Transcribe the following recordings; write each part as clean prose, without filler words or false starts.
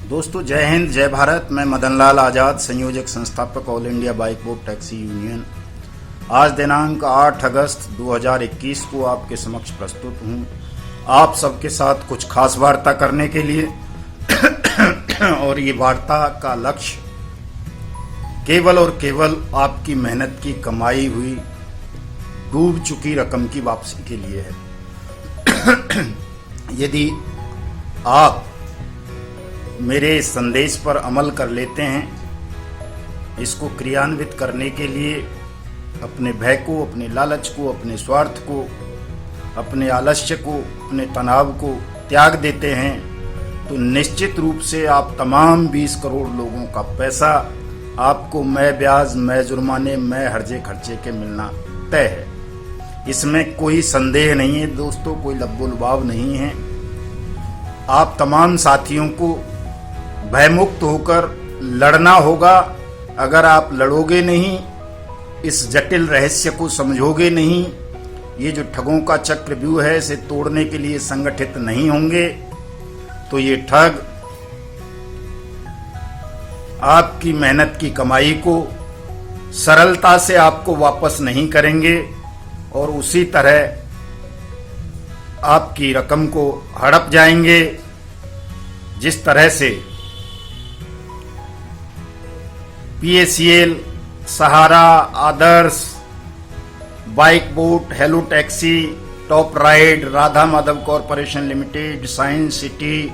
दोस्तों जय हिंद जय भारत। मैं मदन लाल आज़ाद, संयोजक संस्थापक all India bike boat taxi union. आज दिनांक 8 अगस्त 2021 को आपके समक्ष प्रस्तुत हूँ आप सबके साथ कुछ खास वार्ता करने के लिए। और ये वार्ता का लक्ष्य केवल और केवल आपकी मेहनत की कमाई हुई डूब चुकी रकम की वापसी के लिए है। यदि आप मेरे इस संदेश पर अमल कर लेते हैं, इसको क्रियान्वित करने के लिए अपने भय को, अपने लालच को, अपने स्वार्थ को, अपने आलस्य को, अपने तनाव को त्याग देते हैं, तो निश्चित रूप से आप तमाम 20 करोड़ लोगों का पैसा आपको मैं ब्याज, मैं जुर्माने, मैं हर्जे खर्चे के मिलना तय है। इसमें कोई संदेह नहीं है दोस्तों, कोई लब्बो-लुबाव नहीं है। आप तमाम साथियों को भयमुक्त होकर लड़ना होगा। अगर आप लड़ोगे नहीं, इस जटिल रहस्य को समझोगे नहीं, ये जो ठगों का चक्रव्यूह है इसे तोड़ने के लिए संगठित नहीं होंगे, तो ये ठग आपकी मेहनत की कमाई को सरलता से आपको वापस नहीं करेंगे और उसी तरह आपकी रकम को हड़प जाएंगे। जिस तरह से PACL, Sahara, Adarsh, bike boat, hello taxi, top ride, Radha Madhav corporation limited, science city,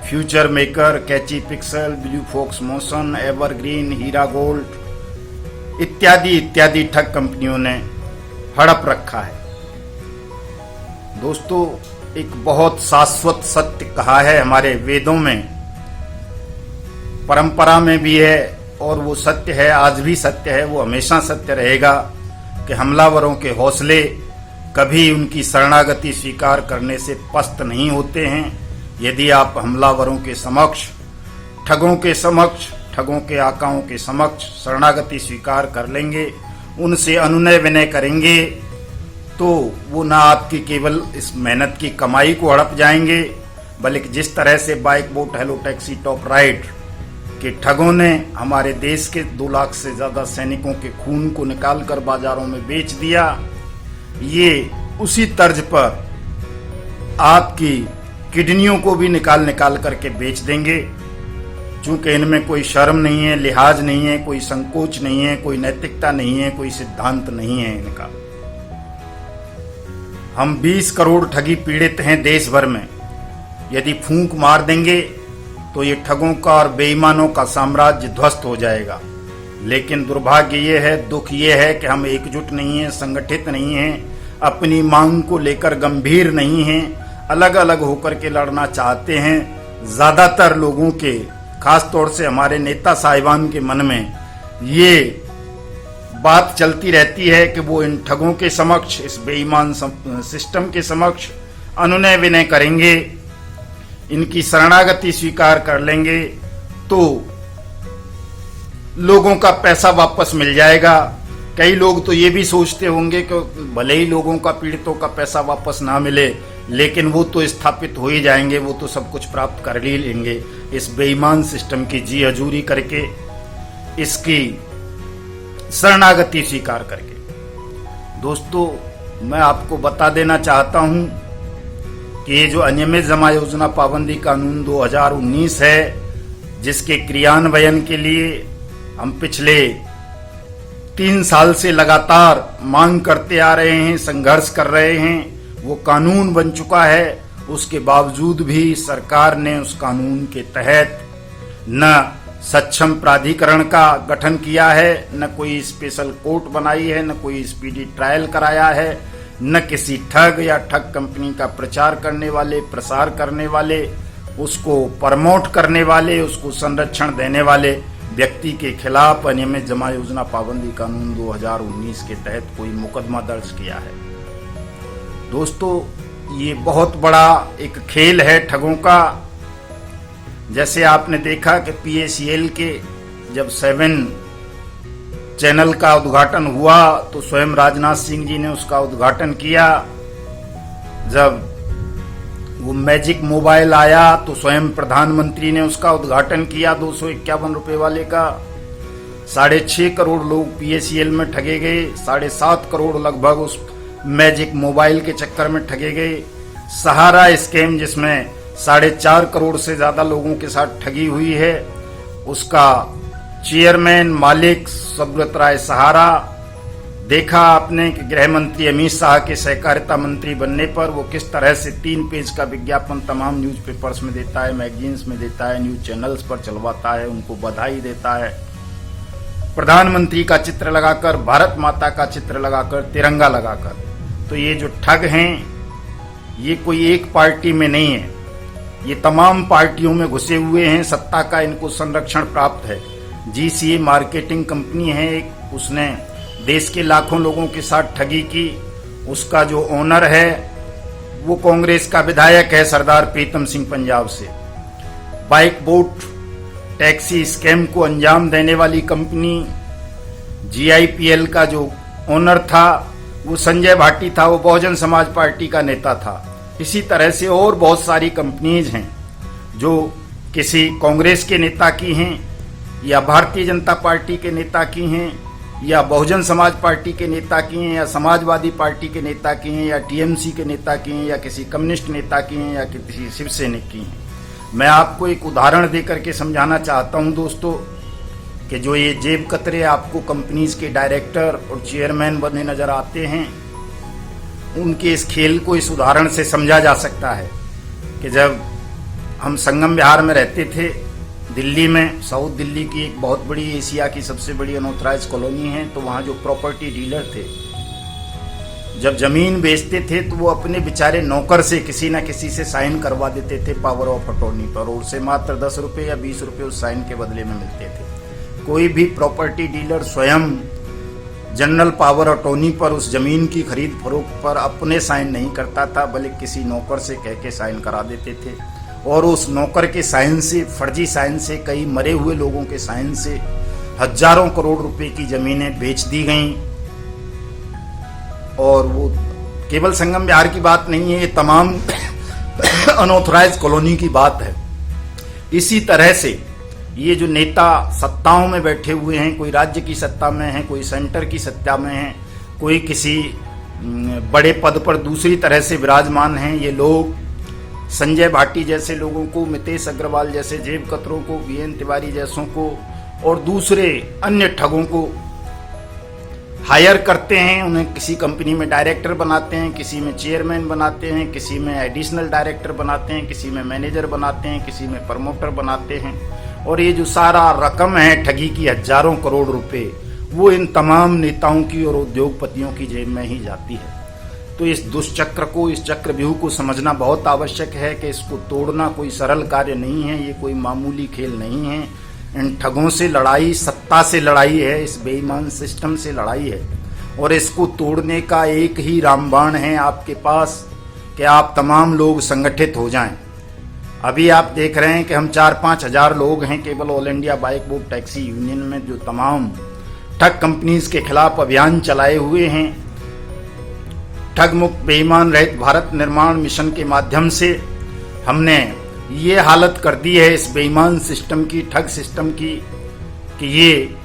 future maker, catchy pixel, blue fox motion, evergreen, Heera gold इत्यादि इत्यादि ठग कंपनियों ने हड़प रखा है। दोस्तों एक बहुत शाश्वत सत्य कहा है हमारे वेदों में, परंपरा में भी है और वो सत्य है, आज भी सत्य है, वो हमेशा सत्य रहेगा कि हमलावरों के हौसले कभी उनकी शरणागति स्वीकार करने से पस्त नहीं होते हैं। यदि आप हमलावरों के समक्ष, ठगों के समक्ष, ठगों के आकाओं के समक्ष शरणागति स्वीकार कर लेंगे, उनसे अनुनय विनय करेंगे, तो वो ना आपकी केवल इस मेहनत की कमाई को हड़प जाएंगे, बल्कि जिस तरह से bike boat, hello taxi, top ride के ठगों ने हमारे देश के 2 लाख से ज्यादा सैनिकों के खून को निकालकर बाजारों में बेच दिया, ये उसी तर्ज पर आपकी किडनियों को भी निकाल करके बेच देंगे। चूंकि इनमें कोई शर्म नहीं है, लिहाज नहीं है, कोई संकोच नहीं है, कोई नैतिकता नहीं है, कोई सिद्धांत नहीं है इनका। हम 20 करोड़ ठगी पीड़ित हैं देश भर में। यदि फूंक मार देंगे तो ये ठगों का और बेईमानों का साम्राज्य ध्वस्त हो जाएगा। लेकिन दुर्भाग्य ये है, दुख ये है कि हम एकजुट नहीं हैं, संगठित नहीं हैं, अपनी मांग को लेकर गंभीर नहीं हैं, अलग अलग होकर के लड़ना चाहते हैं। ज्यादातर लोगों के, खास तौर से हमारे नेता साहिबान के मन में ये बात चलती रहती है कि वो इन ठगों के समक्ष, इस बेईमान सिस्टम के समक्ष अनुनय विनय करेंगे, इनकी शरणागति स्वीकार कर लेंगे तो लोगों का पैसा वापस मिल जाएगा। कई लोग तो ये भी सोचते होंगे कि भले ही लोगों का, पीड़ितों का पैसा वापस ना मिले, लेकिन वो तो स्थापित हो ही जाएंगे, वो तो सब कुछ प्राप्त कर ही लेंगे इस बेईमान सिस्टम की जी हजूरी करके, इसकी शरणागति स्वीकार करके। दोस्तों मैं आपको बता देना चाहता हूं कि ये जो अनियमित जमा योजना पाबंदी कानून 2019 है, जिसके क्रियान्वयन के लिए हम पिछले 3 साल से लगातार मांग करते आ रहे हैं, संघर्ष कर रहे हैं, वो कानून बन चुका है। उसके बावजूद भी सरकार ने उस कानून के तहत न सक्षम प्राधिकरण का गठन किया है, न कोई स्पेशल कोर्ट बनाई है, न कोई स्पीडी ट्रायल कराया है, न किसी ठग या ठग कंपनी का प्रचार करने वाले, प्रसार करने वाले, उसको प्रमोट करने वाले, उसको संरक्षण देने वाले व्यक्ति के खिलाफ अनियमित जमा योजना पाबंदी कानून 2019 के तहत कोई मुकदमा दर्ज किया है। दोस्तों ये बहुत बड़ा एक खेल है ठगों का। जैसे आपने देखा कि PACL के जब 7 चैनल का उद्घाटन हुआ तो स्वयं राजनाथ सिंह जी ने उसका उद्घाटन किया। जब वो मैजिक मोबाइल आया तो स्वयं प्रधानमंत्री ने उसका उद्घाटन किया 251 रुपए वाले का। 6.5 करोड़ लोग PACL में ठगे गए, 7.5 करोड़ लगभग उस मैजिक मोबाइल के चक्कर में ठगे गए। सहारा स्कैम जिसमें 4.5 करोड़ से ज्यादा लोगों के साथ ठगी हुई है, उसका चेयरमैन मालिक सुब्रत राय सहारा। देखा आपने कि गृह मंत्री अमित शाह के सहकारिता मंत्री बनने पर वो किस तरह से 3 पेज का विज्ञापन तमाम न्यूज़पेपर्स में देता है, मैगजीन्स में देता है, न्यूज चैनल्स पर चलवाता है, उनको बधाई देता है। प्रधानमंत्री का चित्र लगाकर, भारत माता का चित्र लगाकर, तिरंगा लगाकर। तो ये जो ठग हैं ये कोई एक पार्टी में नहीं है, ये तमाम पार्टियों में घुसे हुए हैं। सत्ता का इनको संरक्षण प्राप्त है। GCA मार्केटिंग कंपनी है एक, उसने देश के लाखों लोगों के साथ ठगी की। उसका जो ओनर है वो कांग्रेस का विधायक है सरदार प्रीतम सिंह पंजाब से। बाइक बोट टैक्सी स्कैम को अंजाम देने वाली कंपनी GIPL का जो ओनर था वो संजय भाटी था, वो बहुजन समाज पार्टी का नेता था। इसी तरह से और बहुत सारी कंपनीज हैं जो किसी कांग्रेस के नेता की हैं या भारतीय जनता पार्टी के नेता की हैं या बहुजन समाज पार्टी के नेता की हैं या समाजवादी पार्टी के नेता की हैं या TMC के नेता की हैं या किसी कम्युनिस्ट नेता की हैं या किसी शिवसैनिक की हैं। मैं आपको एक उदाहरण देकर के समझाना चाहता हूं दोस्तों कि जो ये जेब कतरे आपको कंपनीज के डायरेक्टर और चेयरमैन बने नजर आते हैं, उनके इस खेल को इस उदाहरण से समझा जा सकता है कि जब हम संगम विहार में रहते थे दिल्ली में, साउथ दिल्ली की एक बहुत बड़ी एशिया की सबसे बड़ी अनऑथराइज्ड कॉलोनी है, तो वहाँ जो प्रॉपर्टी डीलर थे जब जमीन बेचते थे तो वो अपने बेचारे नौकर से किसी न किसी से साइन करवा देते थे पावर ऑफ अटॉर्नी पर, और उसे मात्र 10 रुपये या 20 रुपये उस साइन के बदले में मिलते थे। कोई भी प्रॉपर्टी डीलर स्वयं जनरल पावर अटॉर्नी पर उस जमीन की खरीद फरोख्त पर अपने साइन नहीं करता था, बल्कि किसी नौकर से कह के साइन करा देते थे। और उस नौकर के साइन से, फर्जी साइन से, कई मरे हुए लोगों के साइन से हजारों करोड़ रुपए की जमीनें बेच दी गईं। और वो केवल संगम विहार की बात नहीं है, ये तमाम अनऑथराइज्ड कॉलोनी की बात है। इसी तरह से ये जो नेता सत्ताओं में बैठे हुए हैं, कोई राज्य की सत्ता में है, कोई सेंटर की सत्ता में है, कोई किसी बड़े पद पर दूसरी तरह से विराजमान हैं, ये लोग संजय भाटी जैसे लोगों को, मितेश अग्रवाल जैसे जेब कतरों को, VN तिवारी जैसों को और दूसरे अन्य ठगों को हायर करते हैं। उन्हें किसी कंपनी में डायरेक्टर बनाते हैं, किसी में चेयरमैन बनाते हैं, किसी में एडिशनल डायरेक्टर बनाते हैं, किसी में मैनेजर बनाते हैं, किसी में प्रमोटर बनाते हैं। और ये जो सारा रकम है ठगी की, हजारों करोड़ रुपए, वो इन तमाम नेताओं की और उद्योगपतियों की जेब में ही जाती है। तो इस दुष्चक्र को, इस चक्रव्यूह को समझना बहुत आवश्यक है कि इसको तोड़ना कोई सरल कार्य नहीं है, ये कोई मामूली खेल नहीं है। इन ठगों से लड़ाई सत्ता से लड़ाई है, इस बेईमान सिस्टम से लड़ाई है। और इसको तोड़ने का एक ही रामबाण है आपके पास कि आप तमाम लोग संगठित हो जाएं। अभी आप देख रहे हैं कि हम 4-5 हजार लोग हैं केवल all India bike boat taxi union में, जो तमाम ठग कंपनीज के खिलाफ अभियान चलाए हुए हैं। ठग मुक्त बेईमान रहित भारत निर्माण मिशन के माध्यम से हमने ये हालत कर दी है इस बेईमान सिस्टम की, ठग सिस्टम की, कि ये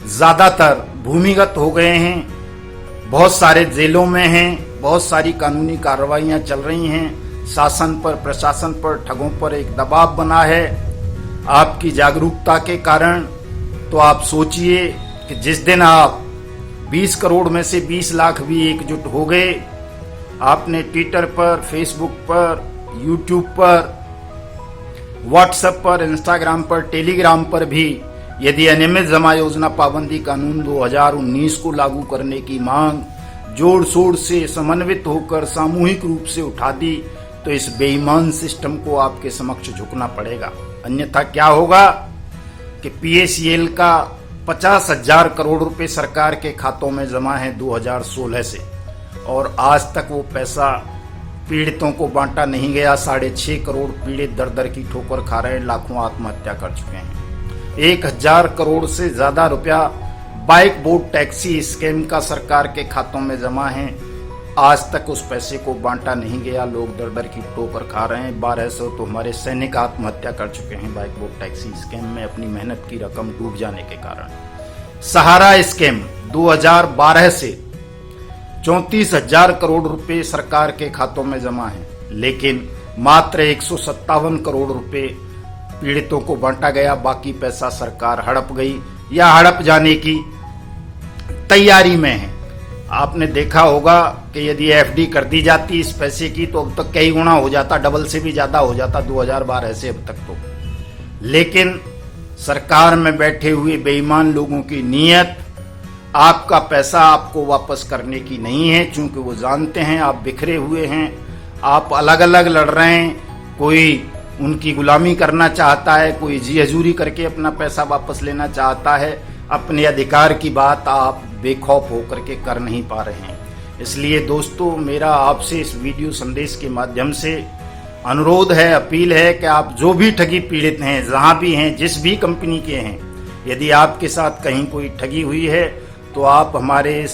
ज्यादातर भूमिगत हो गए हैं, बहुत सारे जेलों में हैं, बहुत सारी कानूनी कार्रवाइयां चल रही हैं। शासन पर, प्रशासन पर, ठगों पर एक दबाव बना है आपकी जागरूकता के कारण। तो आप सोचिए कि जिस दिन आप 20 करोड़ में से 20 लाख भी एकजुट हो गए, आपने ट्विटर पर, फेसबुक पर, यूट्यूब पर, व्हाट्सएप पर, इंस्टाग्राम पर, टेलीग्राम पर भी यदि अनियमित जमा योजना पाबंदी कानून 2019 को लागू करने की मांग जोर शोर से समन्वित होकर सामूहिक रूप से उठा दी, तो इस बेईमान सिस्टम को आपके समक्ष झुकना पड़ेगा। अन्यथा क्या होगा कि PACL का 50,000 करोड़ रुपए सरकार के खातों में जमा है 2016 से, और आज तक वो पैसा पीड़ितों को बांटा नहीं गया। 6.5 करोड़ पीड़ित दर दर की ठोकर खा रहे हैं, लाखों आत्महत्या कर चुके हैं। 1,000 करोड़ से ज्यादा रुपया बाइक बोट टैक्सी स्कैम का सरकार के खातों में जमा है। आज तक उस पैसे को बांटा नहीं गया। लोग दर दर की ठोकर खा रहे हैं। 1200 तो हमारे सैनिक आत्महत्या कर चुके हैं बाइक बोट टैक्सी स्कैम में अपनी मेहनत की रकम डूब जाने के कारण। सहारा स्कैम 2012 से 34,000 करोड़ रुपए सरकार के खातों में जमा है, लेकिन मात्र 157 करोड़ रुपए पीड़ितों को बांटा गया। बाकी पैसा सरकार हड़प गई या हड़प जाने की तैयारी में है। आपने देखा होगा कि यदि एफडी कर दी जाती इस पैसे की तो अब तक कई गुना हो जाता, डबल से भी ज्यादा हो जाता 2012 से अब तक तो। लेकिन सरकार में बैठे हुए बेईमान लोगों की नीयत आपका पैसा आपको वापस करने की नहीं है, क्योंकि वो जानते हैं आप बिखरे हुए हैं, आप अलग अलग लड़ रहे हैं। कोई उनकी गुलामी करना चाहता है, कोई जी हजूरी करके अपना पैसा वापस लेना चाहता है। अपने अधिकार की बात आप बेखौफ होकर के कर नहीं पा रहे हैं। इसलिए दोस्तों, मेरा आपसे इस वीडियो संदेश के माध्यम से अनुरोध है, अपील है कि आप जो भी ठगी पीड़ित हैं, जहां भी हैं, जिस भी कंपनी के हैं, यदि आपके साथ कहीं कोई ठगी हुई है तो आप हमारे इस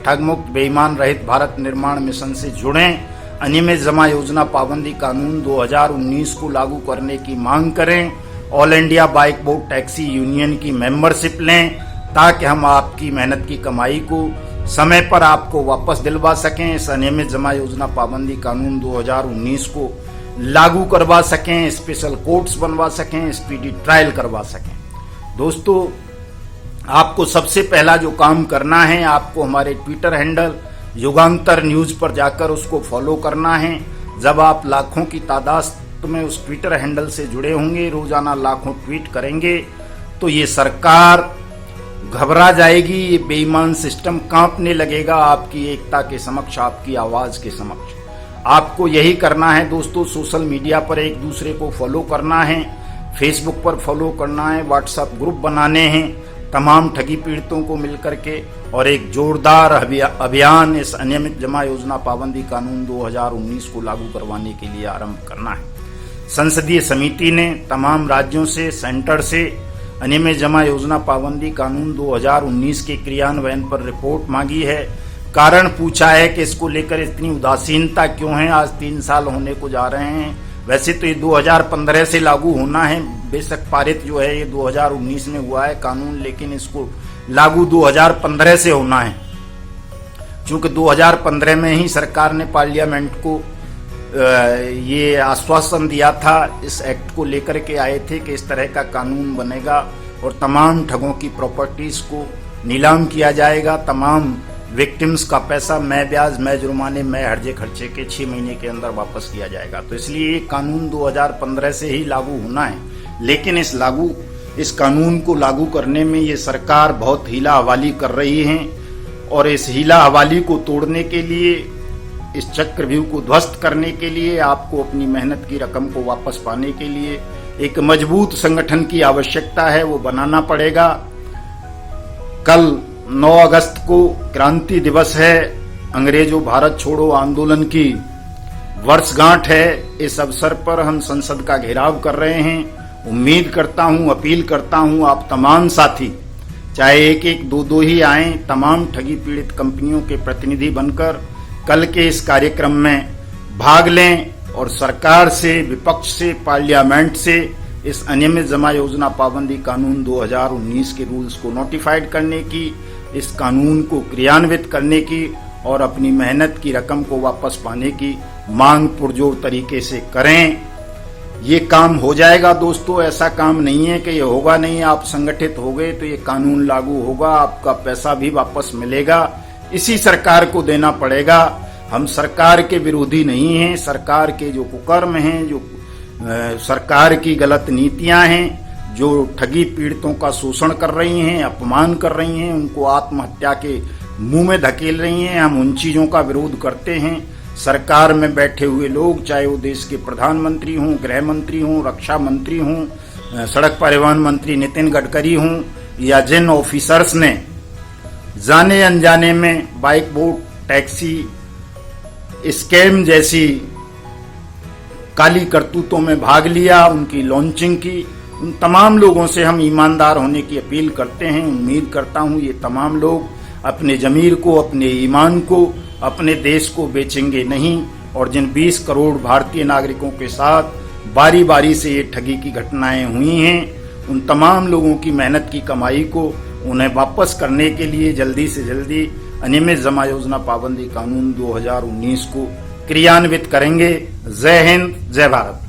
ठग मुक्त बेईमान रहित भारत निर्माण मिशन से जुड़ें। अनियमित जमा योजना पाबंदी कानून 2019 को लागू करने की मांग करें। All India bike boat taxi union की मेंबरशिप लें, ताकि हम आपकी मेहनत की कमाई को समय पर आपको वापस दिलवा सकें। इस अनियमित जमा योजना पाबंदी कानून 2019 को लागू करवा सकें, स्पेशल कोर्ट्स बनवा सकें, स्पीडी ट्रायल करवा सकें। दोस्तों, आपको सबसे पहला जो काम करना है, आपको हमारे ट्विटर हैंडल युगांतर न्यूज पर जाकर उसको फॉलो करना है। जब आप लाखों की तादाद में उस ट्विटर हैंडल से जुड़े होंगे, रोजाना लाखों ट्वीट करेंगे, तो ये सरकार घबरा जाएगी, ये बेईमान सिस्टम कांपने लगेगा आपकी एकता के समक्ष, आपकी आवाज के समक्ष। आपको यही करना है दोस्तों। सोशल मीडिया पर एक दूसरे को फॉलो करना है, फेसबुक पर फॉलो करना है, व्हाट्सएप ग्रुप बनाने हैं तमाम ठगी पीड़ितों को मिलकर के, और एक जोरदार अभियान इस अनियमित जमा योजना पाबंदी कानून 2019 को लागू करवाने के लिए आरंभ करना है। संसदीय समिति ने तमाम राज्यों से, सेंटर से अनियमित जमा योजना पाबंदी कानून 2019 के क्रियान्वयन पर रिपोर्ट मांगी है। कारण पूछा है कि इसको लेकर इतनी उदासीनता क्यों है। आज 3 साल होने को जा रहे हैं। वैसे तो ये 2015 से लागू होना है, बेशक पारित जो है ये 2019 में हुआ है कानून, लेकिन इसको लागू 2015 से होना है, क्योंकि 2015 में ही सरकार ने पार्लियामेंट को ये आश्वासन दिया था, इस एक्ट को लेकर के आए थे कि इस तरह का कानून बनेगा और तमाम ठगों की प्रॉपर्टीज को नीलाम किया जाएगा। तमाम विक्टिम्स का पैसा मैं ब्याज, मैं जुर्माने, मैं हर्जे खर्चे के 6 महीने के अंदर वापस किया जाएगा। तो इसलिए ये कानून 2015 से ही लागू होना है, लेकिन इस कानून को लागू करने में ये सरकार बहुत हीला हवाली कर रही है, और इस हीला हवाली को तोड़ने के लिए, इस चक्रव्यूह को ध्वस्त करने के लिए, आपको अपनी मेहनत की रकम को वापस पाने के लिए एक मजबूत संगठन की आवश्यकता है, वो बनाना पड़ेगा। कल 9 अगस्त को क्रांति दिवस है, अंग्रेजों भारत छोड़ो आंदोलन की वर्षगांठ है। इस अवसर पर हम संसद का घेराव कर रहे हैं। उम्मीद करता हूं, अपील करता हूं, आप तमाम साथी, चाहे 1-1, 2-2 ही आए, तमाम ठगी पीड़ित कंपनियों के प्रतिनिधि बनकर कल के इस कार्यक्रम में भाग लें और सरकार से, विपक्ष से, पार्लियामेंट से इस अनियमित जमा योजना पाबंदी कानून 2019 के रूल्स को नोटिफाइड करने की, इस कानून को क्रियान्वित करने की और अपनी मेहनत की रकम को वापस पाने की मांग पुरजोर तरीके से करें। ये काम हो जाएगा दोस्तों। ऐसा काम नहीं है कि ये होगा नहीं। आप संगठित हो गए तो ये कानून लागू होगा, आपका पैसा भी वापस मिलेगा। इसी सरकार को देना पड़ेगा। हम सरकार के विरोधी नहीं हैं। सरकार के जो कुकर्म हैं, जो सरकार की गलत नीतियां हैं, जो ठगी पीड़ितों का शोषण कर रही हैं, अपमान कर रही हैं, उनको आत्महत्या के मुंह में धकेल रही हैं, हम उन चीजों का विरोध करते हैं। सरकार में बैठे हुए लोग, चाहे वो देश के प्रधानमंत्री हों, गृह मंत्री हों, रक्षा मंत्री हों, सड़क परिवहन मंत्री नितिन गडकरी हों, या जिन ऑफिसर्स ने जाने अनजाने में बाइक बोट टैक्सी स्कैम जैसी काली करतूतों में भाग लिया, उनकी लॉन्चिंग की उन तमाम लोगों से हम ईमानदार होने की अपील करते हैं। उम्मीद करता हूं ये तमाम लोग अपने जमीर को, अपने ईमान को, अपने देश को बेचेंगे नहीं और जिन 20 करोड़ भारतीय नागरिकों के साथ बारी बारी से ये ठगी की घटनाएं हुई हैं, उन तमाम लोगों की मेहनत की कमाई को उन्हें वापस करने के लिए जल्दी से जल्दी अनियमित जमा योजना पाबंदी कानून 2019 को क्रियान्वित करेंगे। जय हिंद, जय भारत।